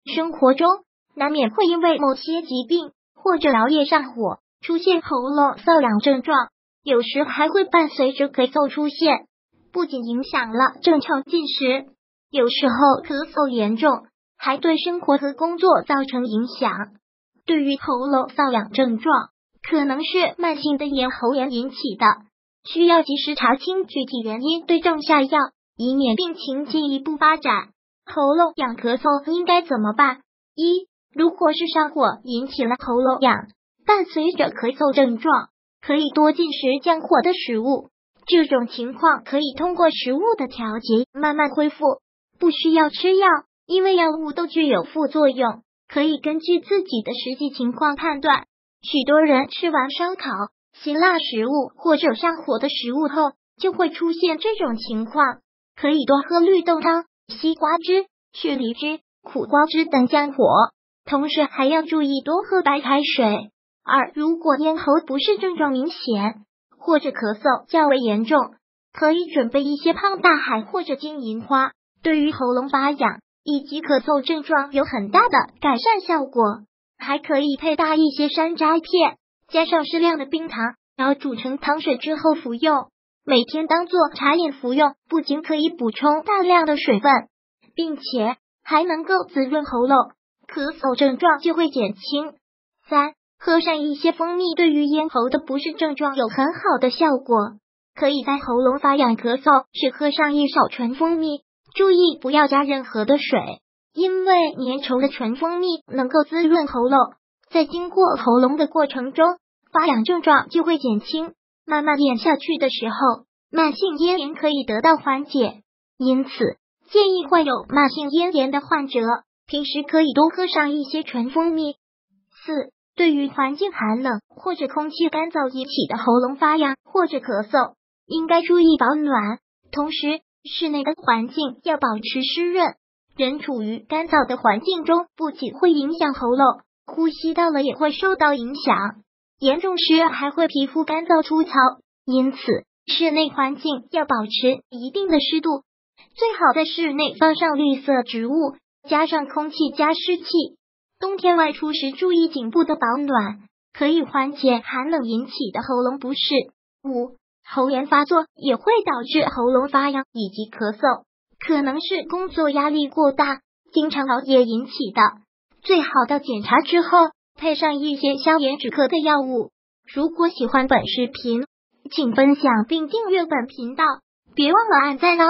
生活中难免会因为某些疾病或者熬夜上火，出现喉咙瘙痒症状，有时还会伴随着咳嗽出现，不仅影响了正常进食，有时候咳嗽严重，还对生活和工作造成影响。对于喉咙瘙痒症状，可能是慢性的咽喉炎引起的，需要及时查清具体原因，对症下药，以免病情进一步发展。喉咙痒咳嗽应该怎么办？一、如果是上火引起了喉咙痒，伴随着咳嗽症状，可以多进食降火的食物，这种情况可以通过食物的调节慢慢恢复，不需要吃药，因为药物都具有副作用，可以根据自己的实际情况判断。许多人吃完烧烤、辛辣食物或者上火的食物后，就会出现这种情况，可以多喝绿豆汤、西瓜汁、雪梨汁、苦瓜汁等降火，同时还要注意多喝白开水。二、如果咽喉不适症状明显，或者咳嗽较为严重，可以准备一些胖大海或者金银花，对于喉咙发痒以及咳嗽症状有很大的改善效果。还可以配搭一些山楂片，加上适量的冰糖，然后煮成汤水之后服用，每天当做茶饮服用，不仅可以补充大量的水分，并且还能够滋润喉咙，咳嗽症状就会减轻。三、喝上一些蜂蜜，对于咽喉的不适症状有很好的效果，可以在喉咙发痒咳嗽时喝上一小纯蜂蜜，注意不要加任何的水，因为粘稠的纯蜂蜜能够滋润喉咙，在经过喉咙的过程中，发痒症状就会减轻，慢慢咽下去的时候，慢性咽炎可以得到缓解。因此，建议患有慢性咽炎的患者，平时可以多喝上一些纯蜂蜜。四、对于环境寒冷或者空气干燥引起的喉咙发痒或者咳嗽，应该注意保暖，同时室内的环境要保持湿润。人处于干燥的环境中，不仅会影响喉咙，呼吸道了也会受到影响，严重时还会皮肤干燥粗糙。因此，室内环境要保持一定的湿度，最好在室内放上绿色植物，加上空气加湿器。冬天外出时注意颈部的保暖，可以缓解寒冷引起的喉咙不适。五、喉炎发作也会导致喉咙发痒以及咳嗽，可能是工作压力过大、经常熬夜引起的，最好的检查之后配上一些消炎止咳的药物。如果喜欢本视频，请分享并订阅本频道，别忘了按赞哦。